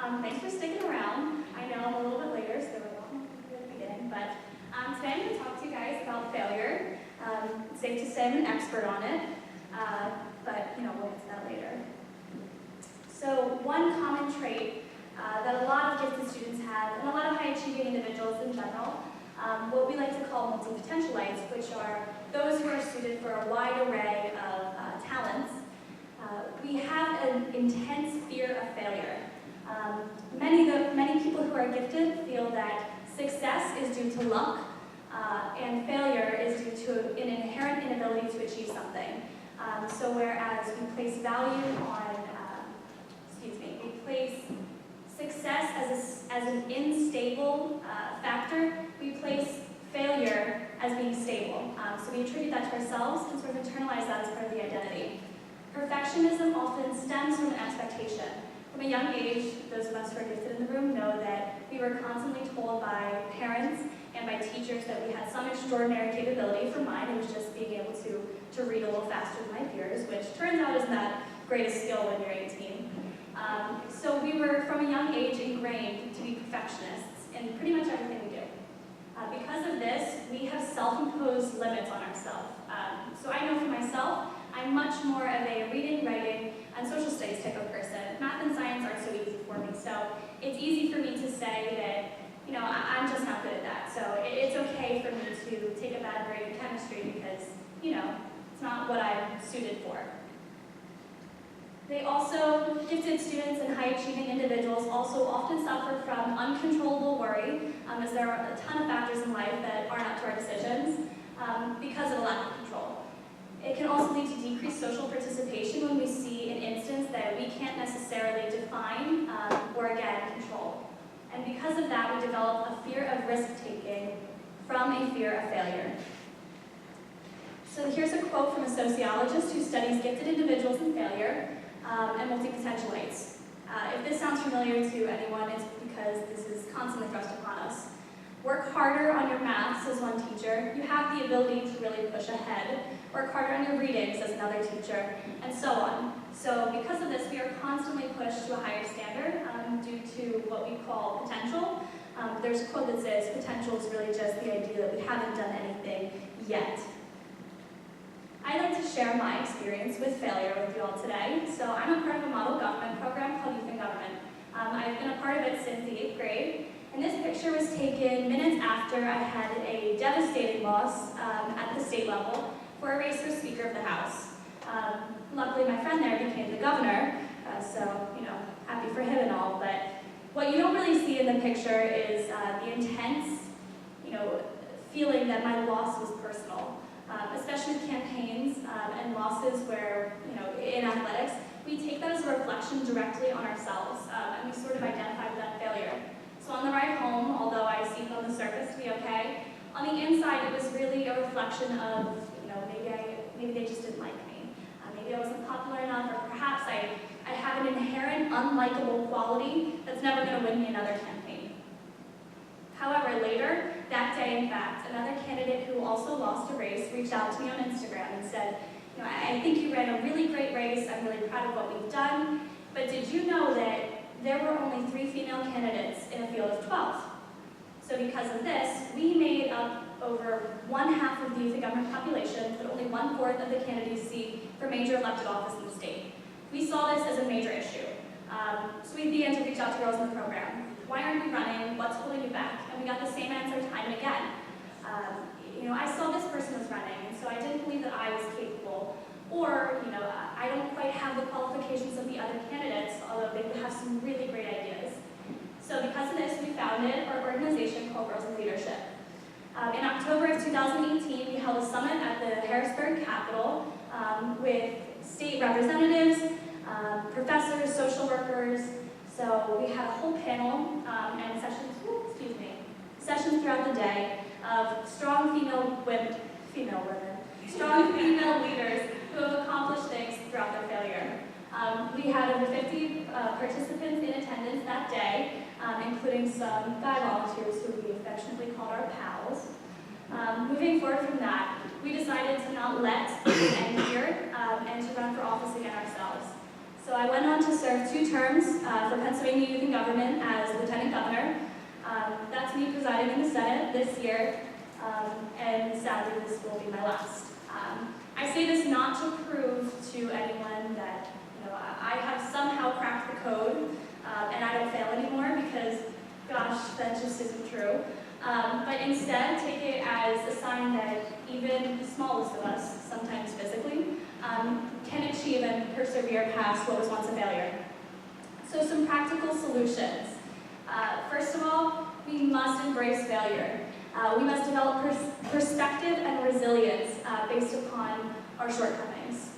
Thanks for sticking around. I know I'm a little bit later, so we're not at the beginning, but today I'm going to talk to you guys about failure. It's safe to say I'm an expert on it, but we'll get to that later. So one common trait that a lot of gifted students have, and a lot of high-achieving individuals in general, what we like to call multi-potentialites, which are those who are suited for a wide array of talents. We have an intense fear of failure. Many people who are gifted feel that success is due to luck, and failure is due to an inherent inability to achieve something. So whereas we place value on, we place success as an unstable factor, we place failure as being stable. So we attribute that to ourselves and sort of internalize that as part of the identity. Perfectionism often stems from an expectation. From a young age, those of us who are gifted in the room know that we were constantly told by parents and by teachers that we had some extraordinary capability. For mine, it was just being able to read a little faster than my peers, which turns out isn't that great a skill when you're 18. So we were, from a young age, ingrained to be perfectionists in pretty much everything we do. Because of this, we have self-imposed limits on ourselves. So I know for myself, I'm much more of a reading, writing, and social studies type of person. Math and science aren't so easy for me, so it's easy for me to say that, I'm just not good at that. So it's okay for me to take a bad grade in chemistry because, it's not what I'm suited for. Gifted students and high-achieving individuals also often suffer from uncontrollable worry, as there are a ton of factors in life that aren't up to our decisions because of a lack of control. It can also lead to decreased social participation when we see an instance that we can't necessarily define or, again, control. And because of that, we develop a fear of risk-taking from a fear of failure. So here's a quote from a sociologist who studies gifted individuals and failure and multi-potentialites. If this sounds familiar to anyone, it's because this is constantly thrust upon us. Work harder on your math, says one teacher. You have the ability to really push ahead. Work harder on your reading, says another teacher, and so on. So because of this, we are constantly pushed to a higher standard due to what we call potential. There's a quote that says, potential is really just the idea that we haven't done anything yet. I'd like to share my experience with failure with you all today. So I'm a part of a model government program called Youth in Government. I've been a part of it since the 8th grade. And this picture was taken minutes after I had a devastating loss at the state level for a race for Speaker of the House. Luckily, my friend there became the governor, so, happy for him and all. But what you don't really see in the picture is the intense, feeling that my loss was personal. Especially with campaigns and losses where, in athletics, we take that as a reflection directly on ourselves, and we sort of identify with that failure. So on the ride home, although I seemed on the surface to be okay, on the inside it was really a reflection of, maybe they just didn't like me. Maybe I wasn't popular enough, or perhaps I have an inherent unlikable quality that's never going to win me another campaign. However, later that day, in fact, another candidate who also lost a race reached out to me on Instagram and said, I think you ran a really great race, I'm really proud of what we've done, but did you know that there were only 3 female candidates in a field of 12? So because of this, we made up over 1/2 of the youth and government population, but only 1/4 of the candidacy for major elected office in the state. We saw this as a major issue. So we began to reach out to girls in the program. Why aren't you running? What's holding you back? And we got the same answer time and again. I saw this person was running, and so I didn't believe that I was capable. Or, I don't quite have the qualifications of the other candidates, although they would have some really great ideas. So because of this, we founded our organization called Girls in Leadership. In October of 2018, we held a summit at the Harrisburg Capitol with state representatives, professors, social workers. So we had a whole panel and sessions throughout the day of strong female women, strong female leaders who have accomplished things throughout their failure. We had over 50 participants in attendance that day, including some guy volunteers who we affectionately called our pals. Moving forward from that, we decided to not let it end here and to run for office again ourselves. So I went on to serve 2 terms for Pennsylvania Youth in Government as Lieutenant Governor. That's me presiding in the Senate this year, and sadly this will be my last. I say this not to prove to anyone that I have somehow cracked the code and I don't fail anymore, because gosh, that just isn't true. But instead, take it as a sign that even the smallest of us, sometimes physically, can achieve and persevere past what was once a failure. So some practical solutions. First of all, we must embrace failure. We must develop perspective and resilience based upon our shortcomings.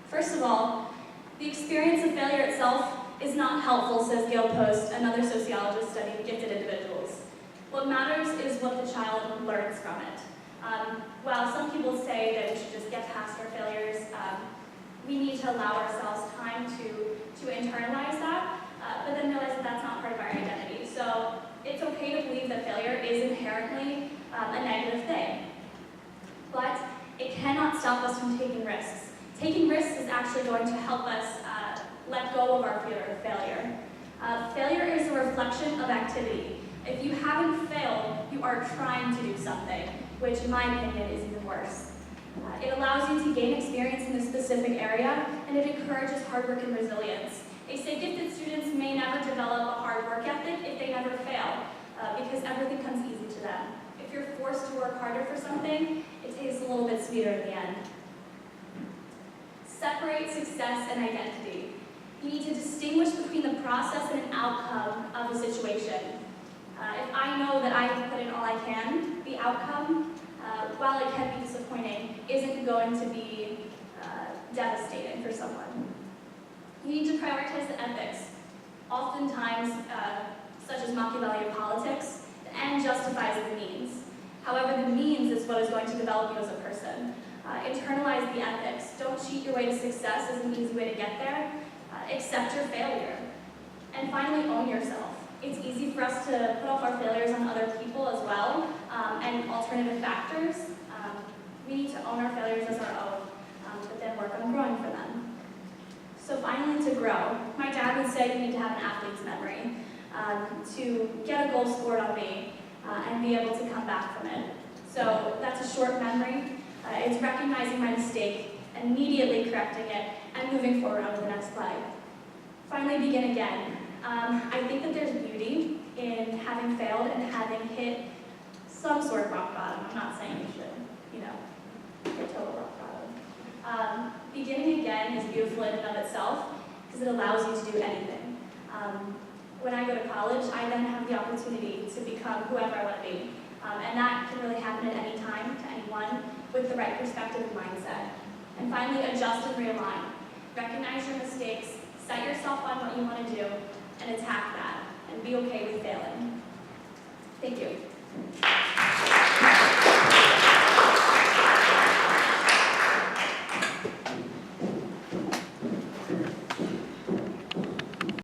First of all, the experience of failure itself is not helpful, says Gail Post, another sociologist studying gifted individuals. What matters is what the child learns from it. While some people say that we should just get past our failures, we need to allow ourselves time to internalize that, but then realize that that's not part of our identity. So it's okay to believe that failure is inherently a negative thing, but it cannot stop us from taking risks. Taking risks is actually going to help us let go of our fear of failure. Failure is a reflection of activity. If you haven't failed, you are trying to do something, which in my opinion is even worse. It allows you to gain experience in a specific area, and it encourages hard work and resilience. They say gifted students may never develop a hard work ethic if they never fail, because everything comes easy to them. If you're forced to work harder for something, it tastes a little bit sweeter in the end. Separate success and identity. You need to distinguish between the process and an outcome of a situation. If I know that I have put in all I can, the outcome, while it can be disappointing, isn't going to be devastating for someone. You need to prioritize the ethics. Oftentimes, such as Machiavellian politics, the end justifies the means. However, the means is what is going to develop you as a person. Internalize the ethics. Don't cheat your way to success as an easy way to get there. Accept your failure. And finally, own yourself. It's easy for us to put off our failures on other people as well, and alternative factors. We need to own our failures as our own, but then work on growing for them. So finally, to grow. My dad would say you need to have an athlete's memory to get a goal scored on me and be able to come back from it. So that's a short memory. It's recognizing my mistake, immediately correcting it, and moving forward on to the next play. Finally, begin again. I think that there's beauty in having failed and having hit some sort of rock bottom. I'm not saying you should, hit total rock bottom. Beginning again is beautiful in and of itself because it allows you to do anything. When I go to college, I then have the opportunity to become whoever I want to be. And that can really happen at any time, to anyone, with the right perspective and mindset. And finally, adjust and realign. Recognize your mistakes, set yourself on what you want to do, and attack that, and be okay with failing. Thank you.